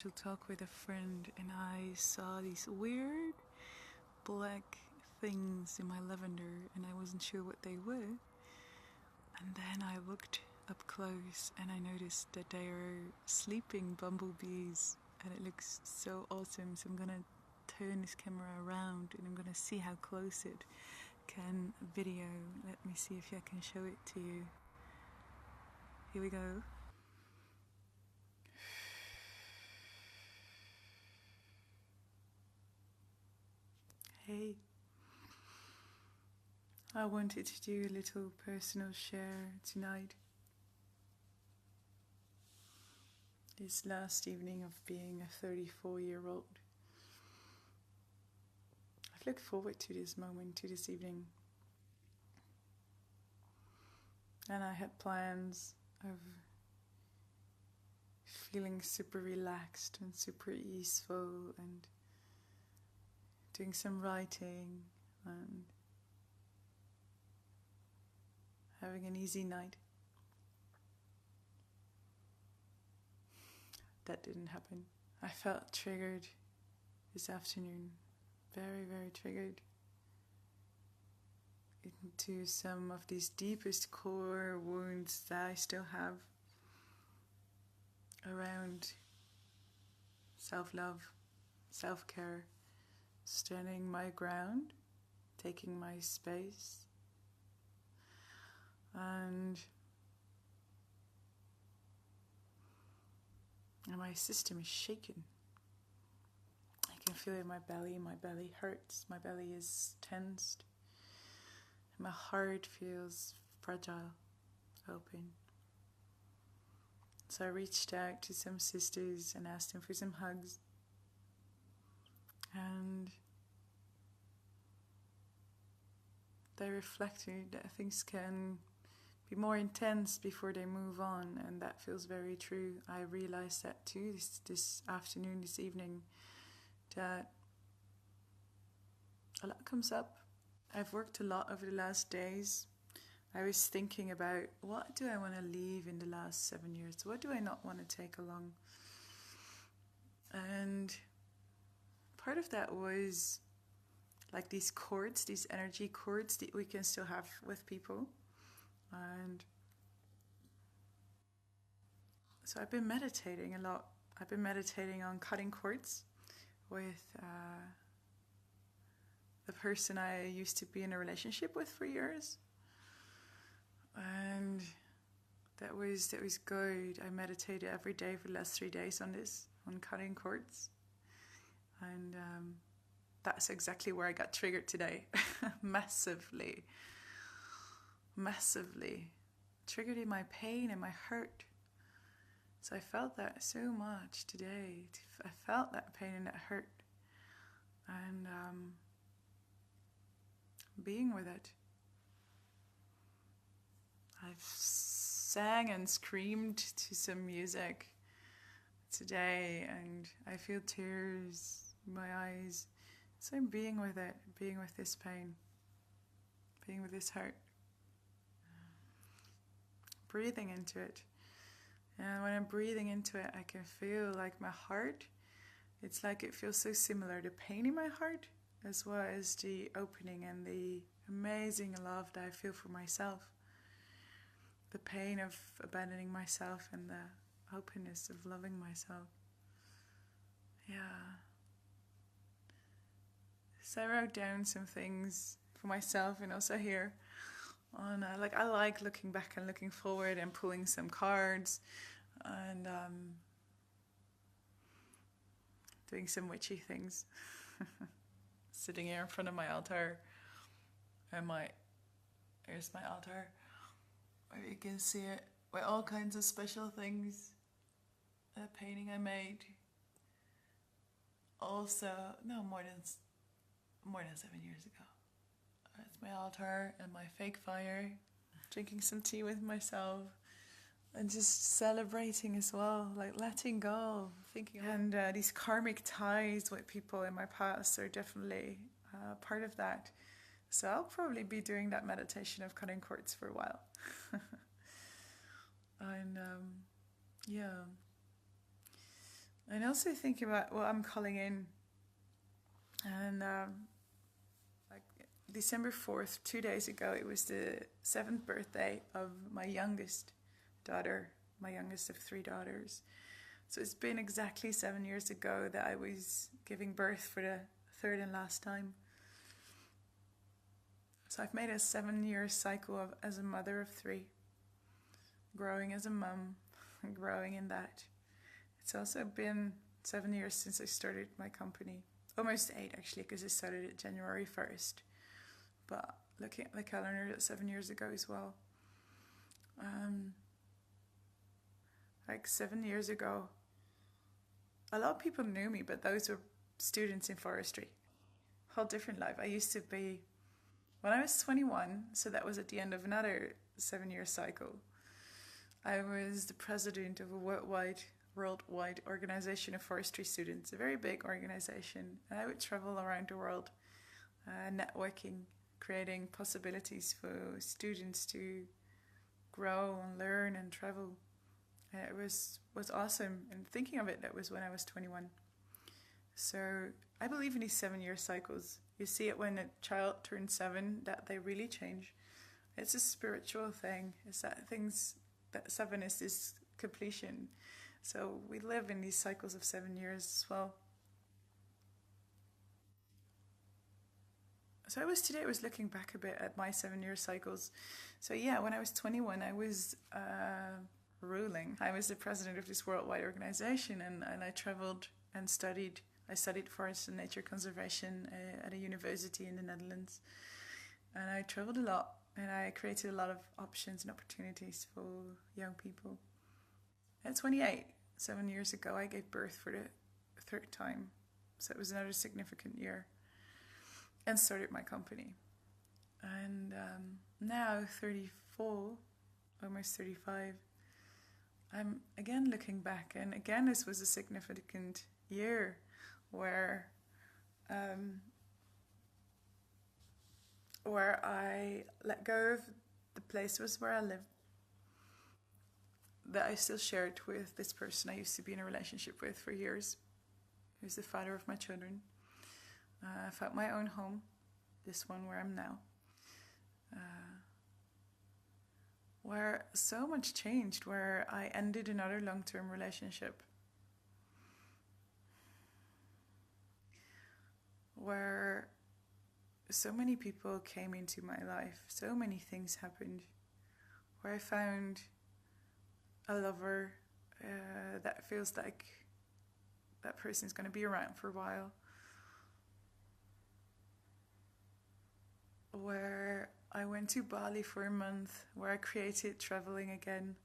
to talk with a friend and I saw these weird black things in my lavender and I wasn't sure what they were. And then I looked up close and I noticed that they are sleeping bumblebees and it looks so awesome. So I'm gonna turn this camera around and I'm gonna see how close it can video. Let me see if I can show it to you. Here we go. Hey, I wanted to do a little personal share tonight. This last evening of being a 34-year-old. I've looked forward to this moment, to this evening. And I had plans of feeling super relaxed and super easeful and doing some writing and having an easy night. That didn't happen. I felt triggered this afternoon, very, very triggered into some of these deepest core wounds that I still have around self-love, self-care, standing my ground, taking my space, and my system is shaken. I can feel it in my belly hurts, my belly is tensed, my heart feels fragile, open. So I reached out to some sisters and asked them for some hugs. And they reflected that things can be more intense before they move on, and that feels very true. I realized that too this afternoon, this evening, that a lot comes up. I've worked a lot over the last days. I was thinking about what do I want to leave in the last 7 years? What do I not want to take along? And part of that was like these cords, these energy cords that we can still have with people. And so I've been meditating a lot. I've been meditating on cutting cords with the person I used to be in a relationship with for years. And that was good. I meditated every day for the last 3 days on this, on cutting cords. And that's exactly where I got triggered today. Massively triggered in my pain and my hurt. So I felt that so much today. I felt that pain and that hurt, and being with it. I've sang and screamed to some music today and I feel tears in my eyes. So I'm being with it, being with this pain, being with this hurt. Breathing into it. And when I'm breathing into it, I can feel like my heart, it's like it feels so similar, the pain in my heart, as well as the opening and the amazing love that I feel for myself. The pain of abandoning myself and the openness of loving myself. Yeah. So I wrote down some things for myself and also here. On I like looking back and looking forward and pulling some cards and doing some witchy things. Sitting here in front of my altar, and here's my altar. You can see it with all kinds of special things. A painting I made. Also, no, more than 7 years ago. It's my altar and my fake fire, drinking some tea with myself and just celebrating as well, like letting go, thinking. And these karmic ties with people in my past are definitely part of that. So I'll probably be doing that meditation of cutting cords for a while. And yeah. And also think about what I'm calling in. And like December 4th, 2 days ago, it was the 7th birthday of my youngest daughter, my youngest of 3 daughters. So it's been exactly 7 years ago that I was giving birth for the third and last time. So I've made a 7 year cycle of as a mother of three, growing as a mum, and growing in that. It's also been 7 years since I started my company. Almost 8 actually, because I started it January 1st. But looking at the calendar, that's 7 years ago as well. Like 7 years ago, a lot of people knew me, but those were students in forestry. Whole different life. I used to be, when I was 21, so that was at the end of another 7 year cycle, I was the president of a worldwide organization of forestry students, a very big organization. And I would travel around the world, networking, creating possibilities for students to grow and learn and travel. And it was awesome. And thinking of it, that was when I was 21. So I believe in these 7 year cycles. You see it when a child turns 7, that they really change. It's a spiritual thing. It's that 7 is this completion. So we live in these cycles of 7 years as well. So I was looking back a bit at my 7 year cycles. So yeah, when I was 21, I was ruling. I was the president of this worldwide organization, and I traveled and studied. I studied forest and nature conservation at a university in the Netherlands. And I traveled a lot, and I created a lot of options and opportunities for young people. At 28, 7 years ago, I gave birth for the third time. So it was another significant year. And started my company. And now, 34, almost 35, I'm again looking back. And again, this was a significant year where I let go of the places where I lived that I still shared with this person I used to be in a relationship with for years, who's the father of my children. I found my own home, this one where I'm now, where so much changed, where I ended another long-term relationship, where so many people came into my life, so many things happened, where I found a lover that feels like that person's going to be around for a while, where I went to Bali for a month, where I created traveling again.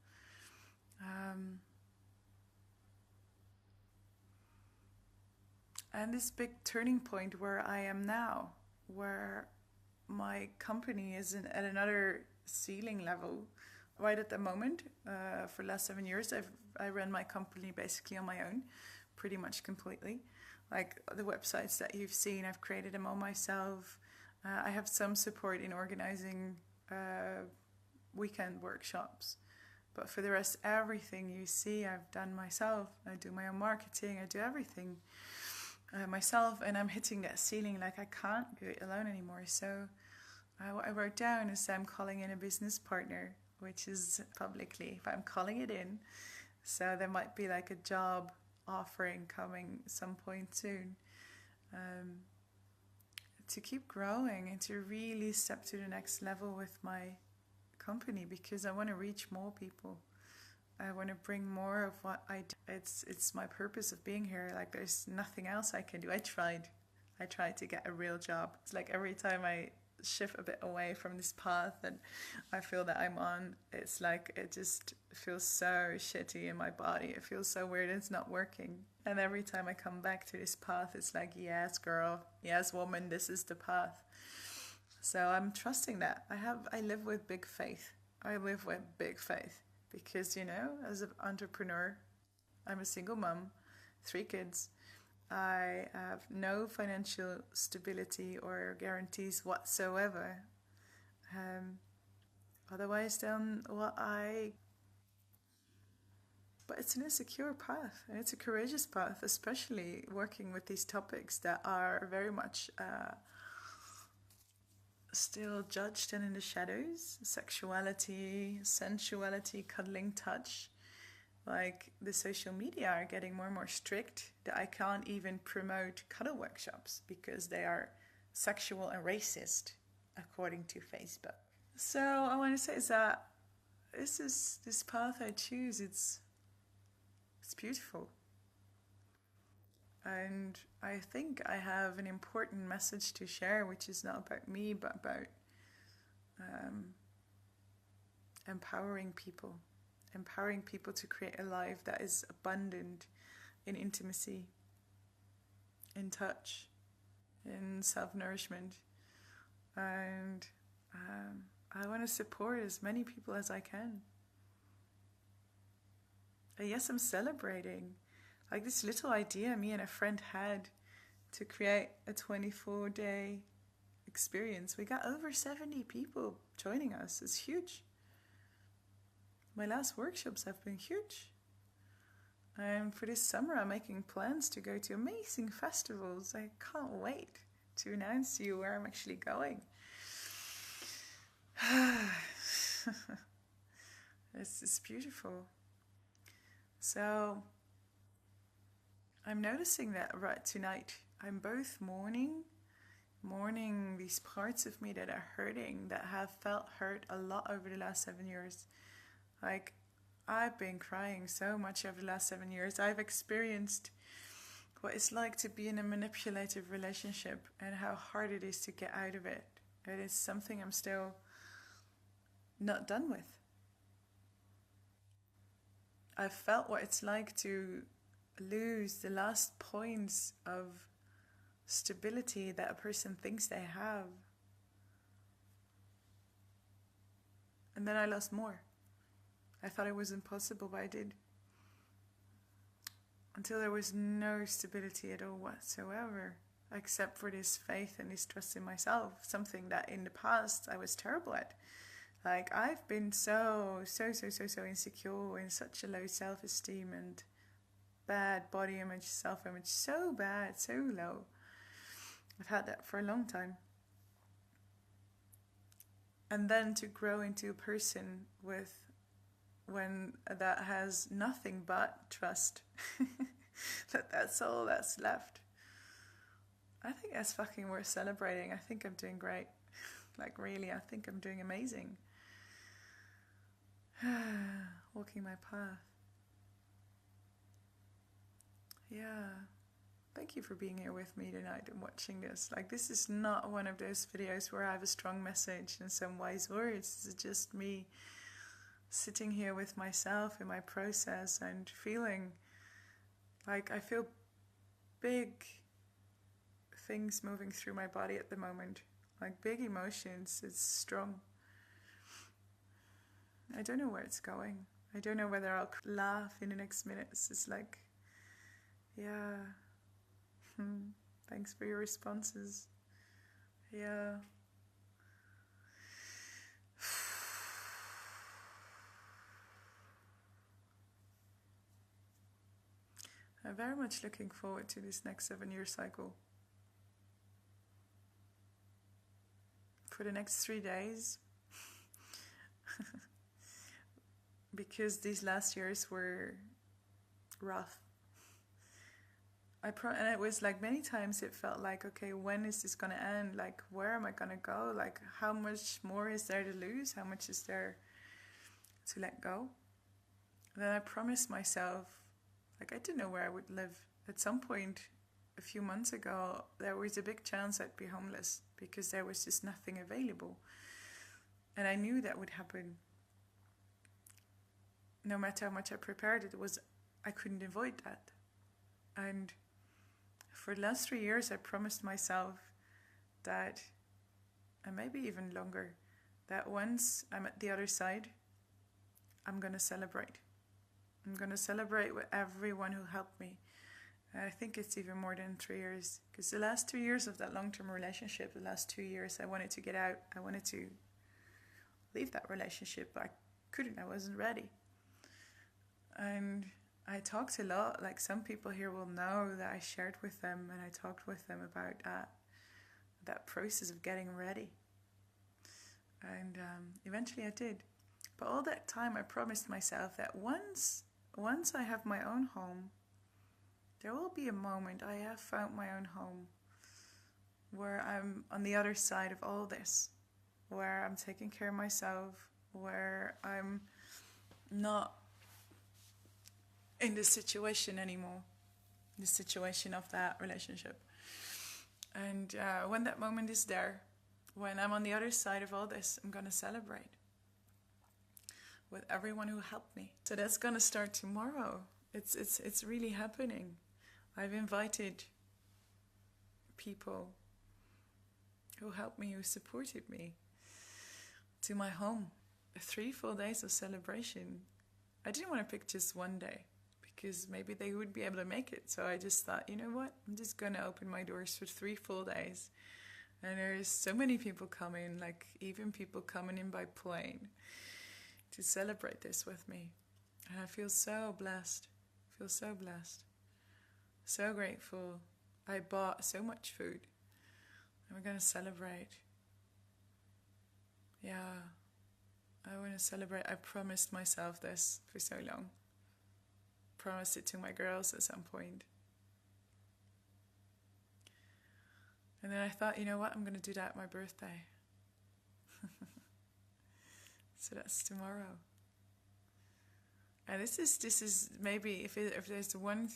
And this big turning point where I am now, where my company is at another ceiling level. Right at the moment, for the last 7 years, I run my company basically on my own, pretty much completely. Like the websites that you've seen, I've created them all myself. I have some support in organizing weekend workshops. But for the rest, everything you see, I've done myself. I do my own marketing, I do everything myself, and I'm hitting that ceiling, like I can't do it alone anymore. So what I wrote down is I'm calling in a business partner, which is publicly, if I'm calling it in. So there might be like a job offering coming some point soon. To keep growing and to really step to the next level with my company, because I want to reach more people. I want to bring more of what I do. It's my purpose of being here. Like there's nothing else I can do. I tried to get a real job. It's like every time I shift a bit away from this path that I feel that I'm on, it's like it just feels so shitty in my body. It feels so weird. It's not working. And every time I come back to this path, it's like, yes, girl, yes, woman, this is the path. So I'm trusting that. I live with big faith. I live with big faith because, as an entrepreneur, I'm a single mom, 3 kids. I have no financial stability or guarantees whatsoever. Otherwise, then But it's an insecure path, and it's a courageous path, especially working with these topics that are very much still judged and in the shadows. Sexuality, sensuality, cuddling, touch. Like, the social media are getting more and more strict that I can't even promote cuddle workshops because they are sexual and racist, according to Facebook. So I want to say is that this path I choose, it's beautiful. And I think I have an important message to share, which is not about me, but about empowering people to create a life that is abundant in intimacy, in touch, in self-nourishment. And I want to support as many people as I can. And yes, I'm celebrating. Like, this little idea me and a friend had to create a 24-day experience. We got over 70 people joining us. It's huge. My last workshops have been huge. And for this summer, I'm making plans to go to amazing festivals. I can't wait to announce to you where I'm actually going. This is beautiful. So I'm noticing that right tonight, I'm both mourning these parts of me that are hurting, that have felt hurt a lot over the last 7 years. Like, I've been crying so much over the last 7 years. I've experienced what it's like to be in a manipulative relationship and how hard it is to get out of it. It is something I'm still not done with. I've felt what it's like to lose the last points of stability that a person thinks they have. And then I lost more. I thought it was impossible, but I did. Until there was no stability at all whatsoever, except for this faith and this trust in myself, something that in the past I was terrible at. Like, I've been so insecure, in such a low self-esteem and bad body image, self-image, so bad, so low. I've had that for a long time. And then to grow into a person that has nothing but trust, that's all that's left. I think that's fucking worth celebrating. I think I'm doing great. Like, really, I think I'm doing amazing. Walking my path. Yeah. Thank you for being here with me tonight and watching this. Like, this is not one of those videos where I have a strong message and some wise words. This is just me sitting here with myself in my process and feeling like I feel big things moving through my body at the moment. Like, big emotions. It's strong. I don't know where it's going. I don't know whether I'll laugh in the next minutes. It's like, yeah. Thanks for your responses. Yeah. I'm very much looking forward to this next 7-year cycle. For the next 3 days. Because these last years were rough. And it was like, many times it felt like, okay, when is this going to end? Like, where am I going to go? Like, how much more is there to lose? How much is there to let go? And then I promised myself, like, I didn't know where I would live. At some point, a few months ago, there was a big chance I'd be homeless because there was just nothing available. And I knew that would happen. No matter how much I prepared, I couldn't avoid that. And for the last 3 years, I promised myself that, and maybe even longer, that once I'm at the other side, I'm going to celebrate. I'm going to celebrate with everyone who helped me. And I think it's even more than 3 years. Because the last 2 years of that long-term relationship, the last 2 years, I wanted to get out. I wanted to leave that relationship, but I couldn't. I wasn't ready. And I talked a lot, like some people here will know that I shared with them and I talked with them about that process of getting ready. And eventually I did. But all that time I promised myself that once I have my own home, there will be a moment, I have found my own home, where I'm on the other side of all this, where I'm taking care of myself, where I'm not in this situation anymore, the situation of that relationship. And when that moment is there, when I'm on the other side of all this, I'm going to celebrate with everyone who helped me. So that's going to start tomorrow. It's really happening. I've invited people who helped me, who supported me, to my home. 3 full days of celebration. I didn't want to pick just one day because maybe they would be able to make it. So I just thought, you know what? I'm just going to open my doors for 3 full days. And there's so many people coming, like even people coming in by plane to celebrate this with me. And I feel so blessed. So grateful. I bought so much food. And we're going to celebrate. Yeah. I want to celebrate. I promised myself this for so long. Promised it to my girls at some point. And then I thought, you know what? I'm going to do that at my birthday. So that's tomorrow. And this is maybe, if there's one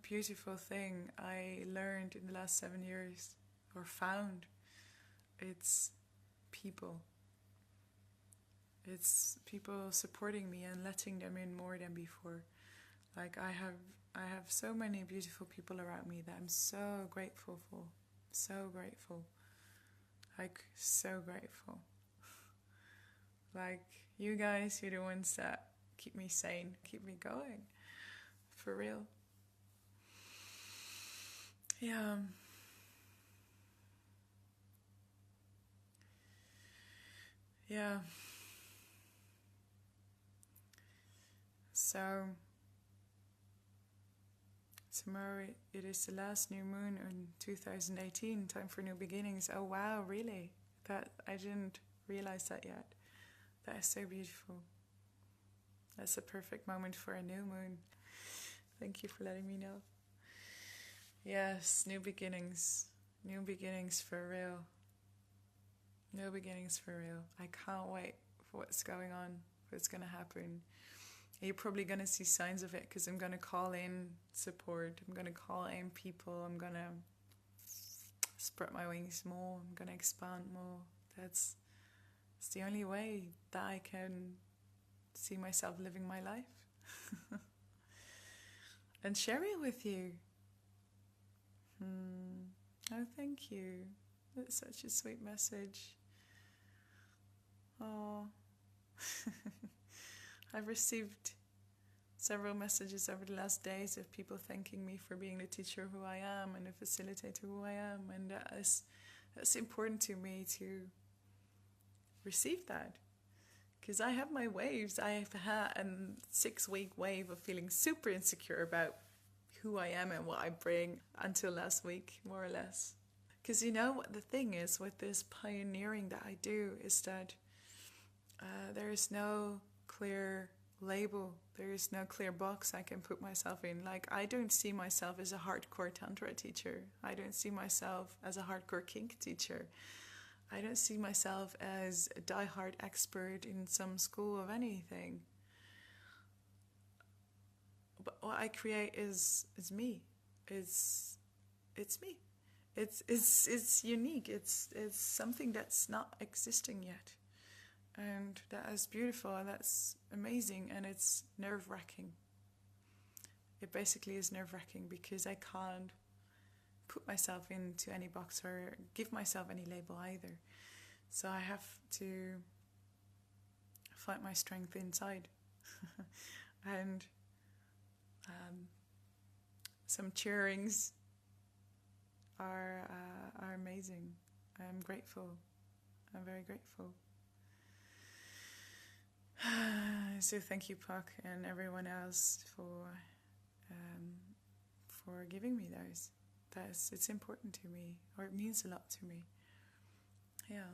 beautiful thing I learned in the last 7 years, or found, it's people. It's people supporting me and letting them in more than before. Like I have so many beautiful people around me that I'm so grateful for. So grateful. Like so grateful. Like you guys, you're the ones that keep me sane, keep me going. For real. Yeah. Yeah. So tomorrow it is the last new moon in 2018, time for new beginnings. Oh wow, really? That I didn't realize that yet. That is so beautiful. That's a perfect moment for a new moon. Thank you for letting me know. Yes, new beginnings. New beginnings for real. New beginnings for real. I can't wait for what's going on, what's going to happen. You're probably going to see signs of it because I'm going to call in support. I'm going to call in people. I'm going to spread my wings more. I'm going to expand more. It's the only way that I can see myself living my life. And share it with you. Oh, thank you. That's such a sweet message. Oh. I've received several messages over the last days of people thanking me for being the teacher who I am and the facilitator who I am, and that's important to me to receive that, because I have my waves. I've had a 6-week wave of feeling super insecure about who I am and what I bring until last week, more or less. Because you know what the thing is with this pioneering that I do is that there is no clear label. There is no clear box I can put myself in. Like, I don't see myself as a hardcore tantra teacher. I don't see myself as a hardcore kink teacher. I don't see myself as a diehard expert in some school of anything. But what I create is me. It's me. It's unique. It's something that's not existing yet. And that is beautiful, and that's amazing, and it's nerve-wracking. It basically is nerve-wracking because I can't put myself into any box or give myself any label either. So I have to find my strength inside. And some cheerings are amazing. I'm grateful. I'm very grateful. So thank you, Puck, and everyone else for giving me those. It's important to me, or it means a lot to me. Yeah.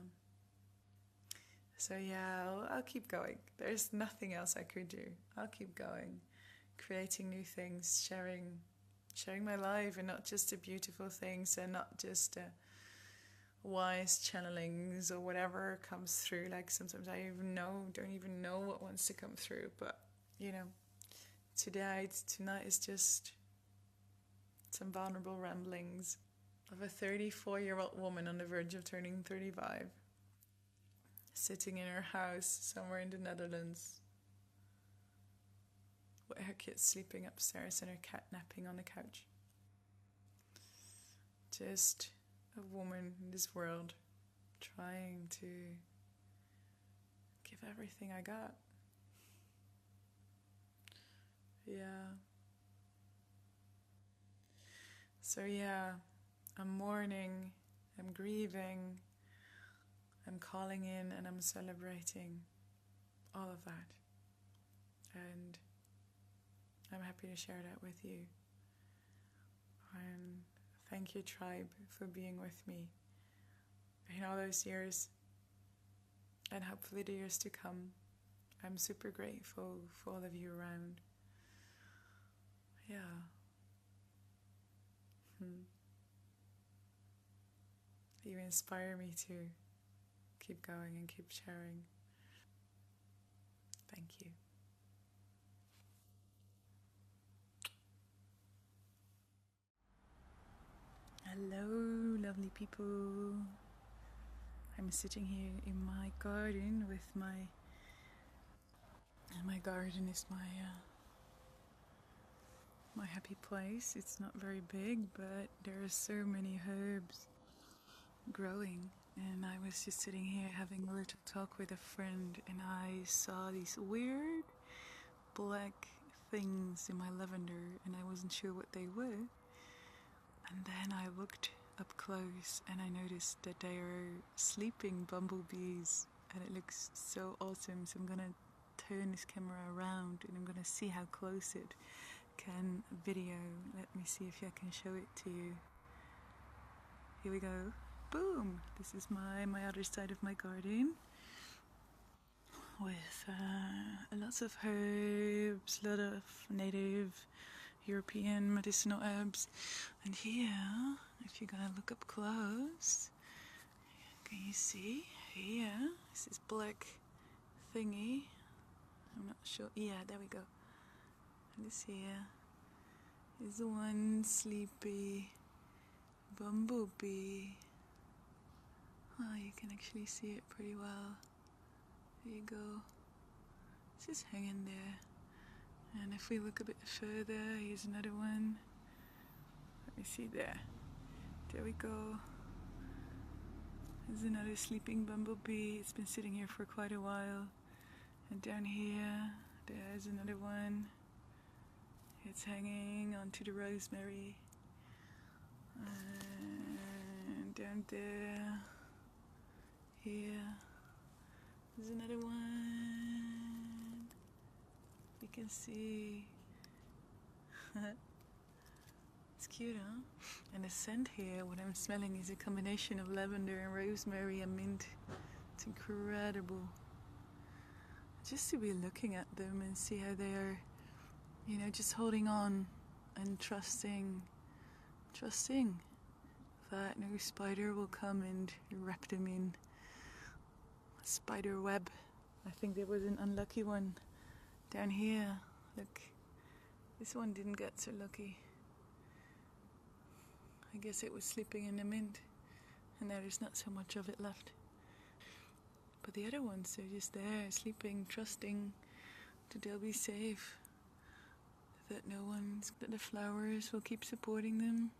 So yeah, I'll keep going. There's nothing else I could do. I'll keep going, creating new things, sharing my life, and not just the beautiful things, and not just wise channelings or whatever comes through. Like sometimes I don't even know what wants to come through. But you know, tonight is just some vulnerable ramblings of a 34-year-old woman on the verge of turning 35, sitting in her house somewhere in the Netherlands, with her kids sleeping upstairs and her cat napping on the couch. Just a woman in this world trying to give everything I got. Yeah. So yeah, I'm mourning, I'm grieving, I'm calling in, and I'm celebrating all of that. And I'm happy to share that with you. And thank you, tribe, for being with me in all those years, and hopefully the years to come. I'm super grateful for all of you around. Yeah. You inspire me to keep going and keep sharing. Thank you. Hello, lovely people. I'm sitting here in my garden with my garden is my happy place. It's not very big, but there are so many herbs growing. And I was just sitting here having a little talk with a friend, and I saw these weird black things in my lavender, and I wasn't sure what they were. And then I looked up close and I noticed that they are sleeping bumblebees, and it looks so awesome. So I'm gonna turn this camera around and I'm gonna see how close it can video. Let me see if I can show it to you. Here we go. Boom! This is my other side of my garden with lots of herbs, a lot of native European medicinal herbs. And here, if you're gonna look up close, can you see? Here, this is black thingy. I'm not sure. Yeah, there we go. And this here is one sleepy bumblebee. Oh, you can actually see it pretty well. There you go. It's just hanging there. And if we look a bit further, here's another one. Let me see there. There we go. There's another sleeping bumblebee. It's been sitting here for quite a while. And down here, there's another one. It's hanging onto the rosemary. And down there, here, there's another one. You can see. It's cute, huh? And the scent here, what I'm smelling is a combination of lavender and rosemary and mint. It's incredible. Just to be looking at them and see how they are, just holding on and trusting that no spider will come and wrap them in a spider web. I think there was an unlucky one down here. Look, this one didn't get so lucky. I guess it was sleeping in the mint, and now there's not so much of it left. But the other ones are just there, sleeping, trusting that they'll be safe, that that the flowers will keep supporting them.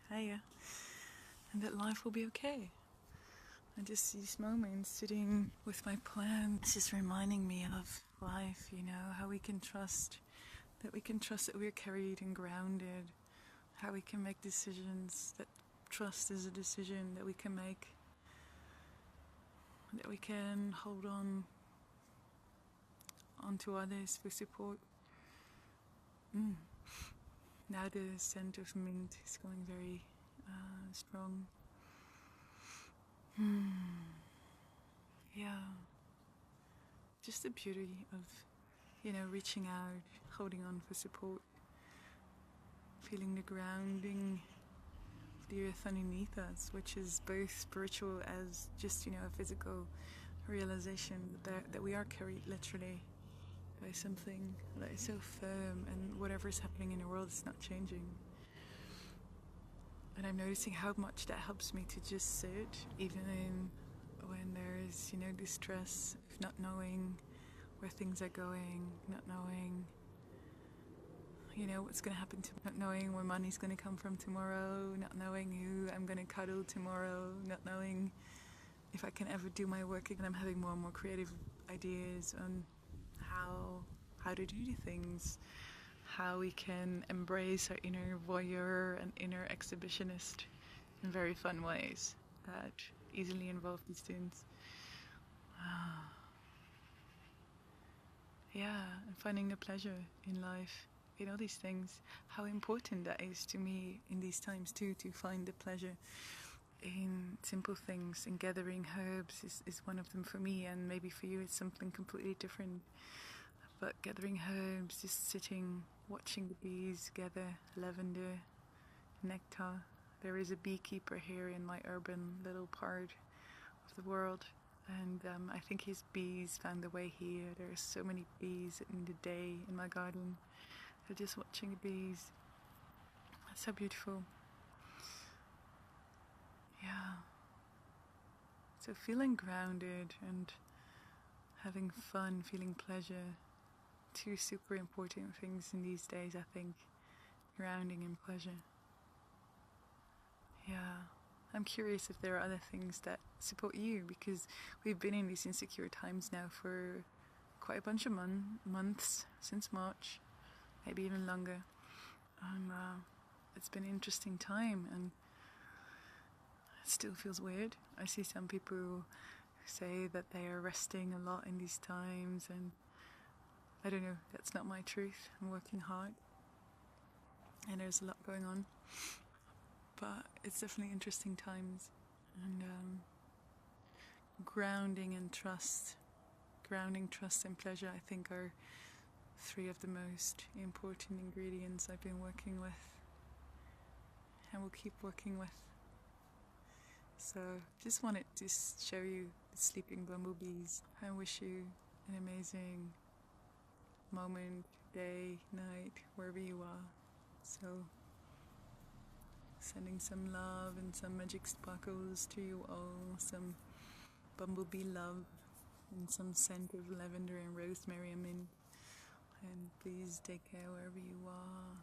Hiya. And that life will be okay. And just these moments sitting with my plants, just reminding me of life, how we can trust that we're carried and grounded, how we can make decisions, that trust is a decision that we can make. that we can hold on onto others for support. Now the scent of mint is going very strong. Yeah, just the beauty of, reaching out, holding on for support, feeling the grounding of the earth underneath us, which is both spiritual as just, a physical realization that we are carried literally by something that is so firm, and whatever's happening in the world is not changing. And I'm noticing how much that helps me to just sit, even when there's, distress of not knowing where things are going, not knowing, what's going to happen, not knowing where money's going to come from tomorrow, not knowing who I'm going to cuddle tomorrow, not knowing if I can ever do my work again. I'm having more and more creative ideas on how to do things, how we can embrace our inner voyeur and inner exhibitionist in very fun ways that easily involve these students. Yeah, and finding the pleasure in life, in all these things. How important that is to me in these times too, to find the pleasure in simple things. And gathering herbs is one of them for me, and maybe for you it's something completely different. But gathering herbs, just sitting, watching the bees gather lavender, nectar. There is a beekeeper here in my urban little part of the world, and I think his bees found their way here. There are so many bees in the day in my garden. So just watching the bees, it's so beautiful. Yeah. So feeling grounded and having fun, feeling pleasure. Two super important things in these days, I think. Grounding and pleasure. Yeah. I'm curious if there are other things that support you, because we've been in these insecure times now for quite a bunch of months, since March, maybe even longer. And it's been an interesting time, and it still feels weird. I see some people say that they are resting a lot in these times, and I don't know, that's not my truth. I'm working hard, and there's a lot going on, but it's definitely interesting times. And grounding, trust and pleasure, I think, are three of the most important ingredients I've been working with and will keep working with. So just wanted to show you the sleeping bumblebees. I wish you an amazing moment, day, night, wherever you are. So sending some love and some magic sparkles to you all, some bumblebee love and some scent of lavender and rosemary and mint. And please take care wherever you are.